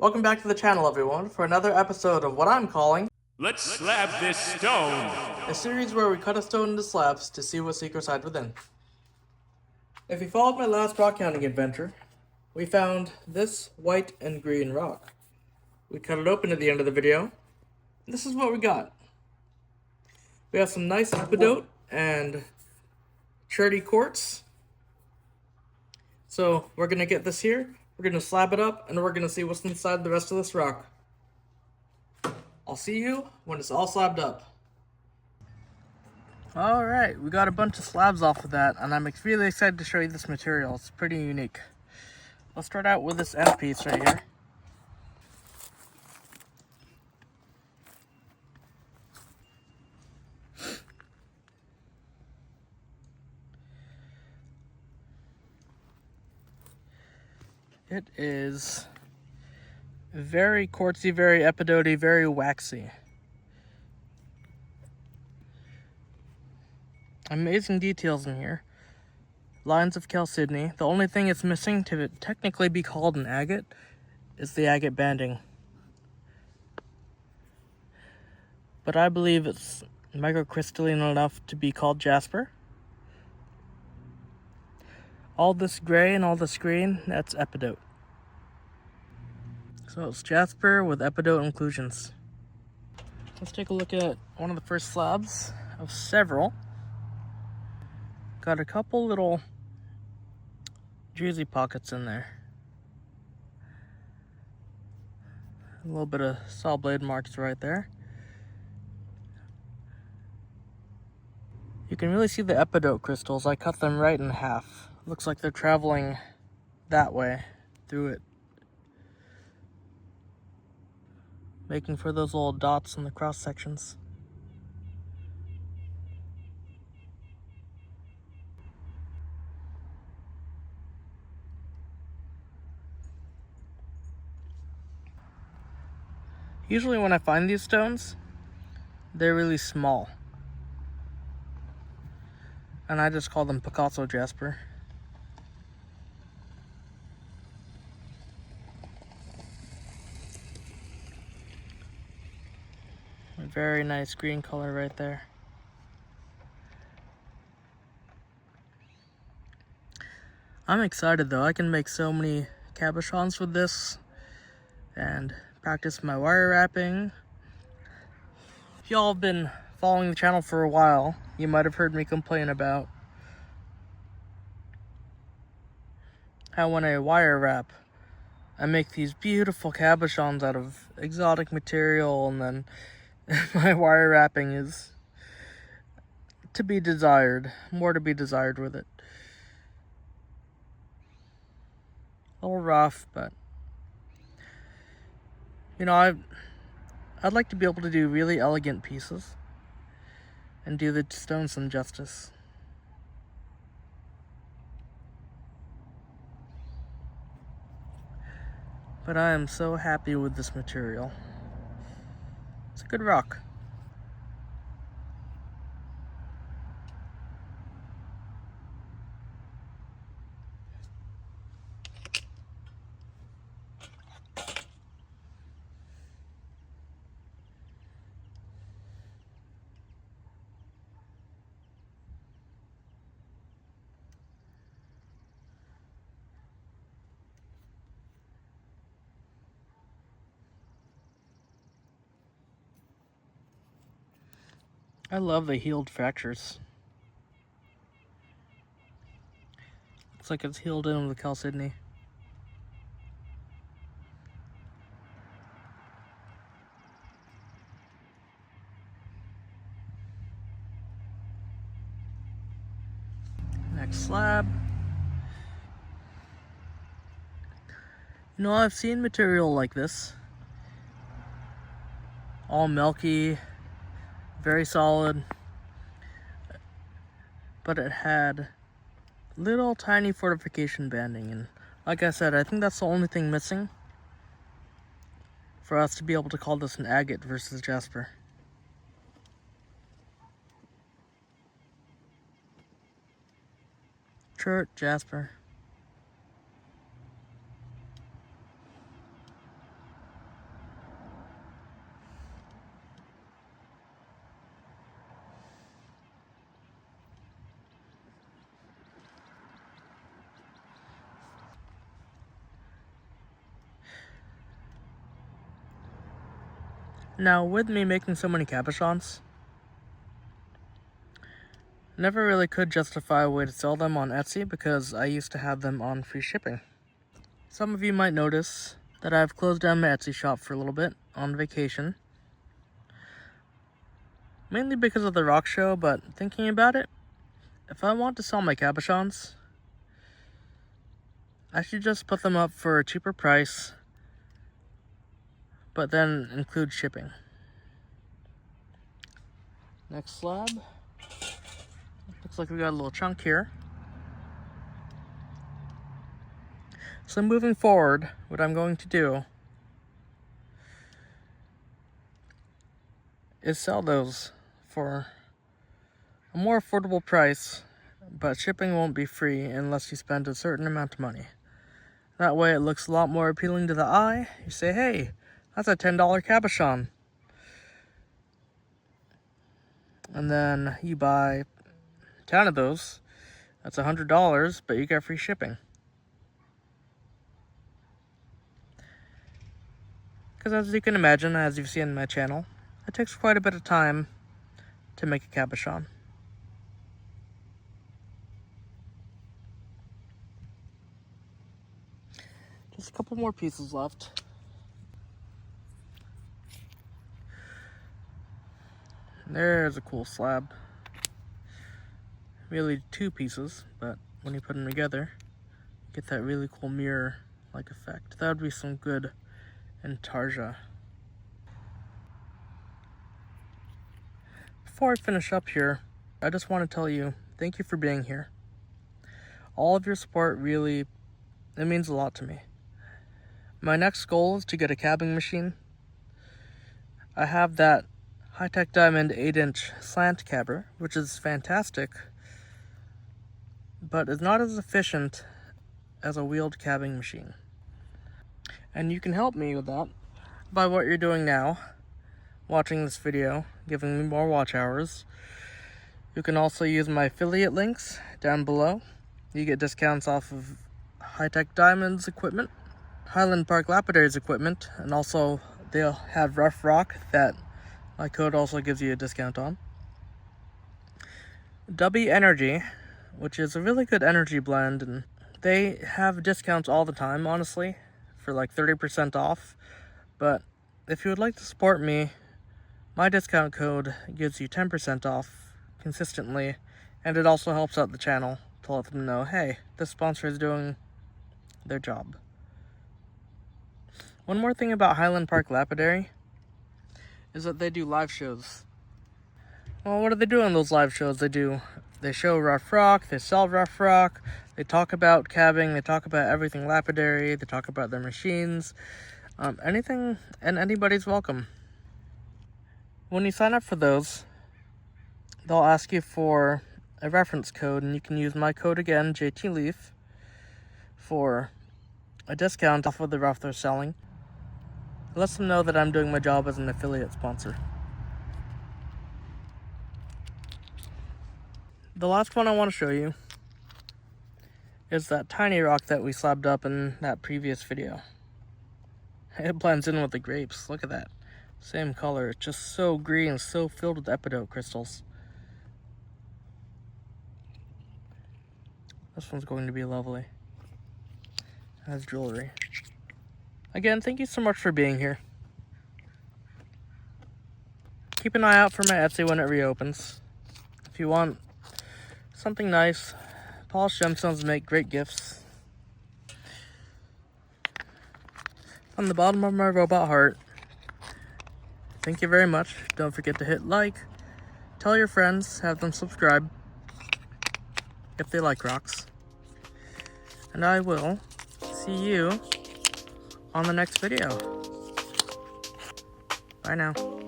Welcome back to the channel, everyone, for another episode of what I'm calling Let's slab this stone! a series where we cut a stone into slabs to see what secrets hide within. If you followed my last rock counting adventure, we found this white and green rock. We cut it open at the end of the video. This is what we got. We have some nice epidote and charity quartz. So we're going to get this here, we're going to slab it up, and we're going to see what's inside the rest of this rock. I'll see you when it's all slabbed up. Alright, we got a bunch of slabs off of that, and I'm really excited to show you this material. It's pretty unique. Let's start out with this end piece right here. It is very quartzy, very epidote-y, very waxy. Amazing details in here. Lines of chalcedony. The only thing it's missing to technically be called an agate is the agate banding. But I believe it's microcrystalline enough to be called jasper. All this gray and all this green, that's epidote. So it's jasper with epidote inclusions. Let's take a look at one of the first slabs of several. Got a couple little juicy pockets in there. A little bit of saw blade marks right there. You can really see the epidote crystals. I cut them right in half. Looks like they're traveling that way through it, making for those little dots in the cross sections. Usually when I find these stones, they're really small. And I just call them Picasso jasper. A very nice green color right there. I'm excited though. I can make so many cabochons with this and practice my wire wrapping. If y'all have been following the channel for a while, you might have heard me complain about how when I wire wrap, I make these beautiful cabochons out of exotic material, and then my wire wrapping is to be desired, more to be desired with it. A little rough, but you know, I'd like to be able to do really elegant pieces and do the stone some justice. But I am so happy with this material. It's a good rock. I love the healed fractures. Looks like it's healed in with the chalcedony. Next slab. You know, I've seen material like this. All milky, very solid, but it had little tiny fortification banding, and like I said, I think that's the only thing missing for us to be able to call this an agate versus jasper. Chert, jasper. Now, with me making so many cabochons, never really could justify a way to sell them on Etsy because I used to have them on free shipping. Some of you might notice that I've closed down my Etsy shop for a little bit on vacation. Mainly because of the rock show, but thinking about it, if I want to sell my cabochons, I should just put them up for a cheaper price, but then include shipping. Next slab. Looks like we got a little chunk here. So moving forward, what I'm going to do is sell those for a more affordable price, but shipping won't be free unless you spend a certain amount of money. That way it looks a lot more appealing to the eye. You say, hey, that's a $10 cabochon. And then you buy 10 of those. That's $100, but you get free shipping. Because as you can imagine, as you've seen in my channel, it takes quite a bit of time to make a cabochon. Just a couple more pieces left. There's a cool slab. Really 2 pieces, but when you put them together, you get that really cool mirror-like effect. That would be some good intarsia. Before I finish up here, I just want to tell you, thank you for being here. All of your support really, it means a lot to me. My next goal is to get a cabbing machine. I have that high-tech diamond 8-inch slant cabber, which is fantastic, but is not as efficient as a wheeled cabbing machine. And you can help me with that by what you're doing now, watching this video, giving me more watch hours. You can also use my affiliate links down below. You get discounts off of high-tech diamonds equipment, Highland Park Lapidary's equipment, and also they'll have rough rock that my code also gives you a discount on. DUBBY Energy, which is a really good energy blend, and they have discounts all the time, honestly, for like 30% off. But if you would like to support me, my discount code gives you 10% off consistently, and it also helps out the channel to let them know, hey, this sponsor is doing their job. One more thing about Highland Park Lapidary is that they do live shows. Well, what do they do in those live shows? They show rough rock, they sell rough rock, they talk about cabbing, they talk about everything lapidary, they talk about their machines, anything and anybody's welcome. When you sign up for those, they'll ask you for a reference code, and you can use my code again, JTLeaf, for a discount off of the rough they're selling. It lets them know that I'm doing my job as an affiliate sponsor. The last one I want to show you is that tiny rock that we slabbed up in that previous video. It blends in with the grapes. Look at that. Same color. It's just so green, so filled with epidote crystals. This one's going to be lovely. As jewelry. Again, thank you so much for being here. Keep an eye out for my Etsy when it reopens. If you want something nice, polished gemstones make great gifts. From the bottom of my robot heart, thank you very much. Don't forget to hit like, tell your friends, have them subscribe if they like rocks. And I will see you on the next video. Bye now.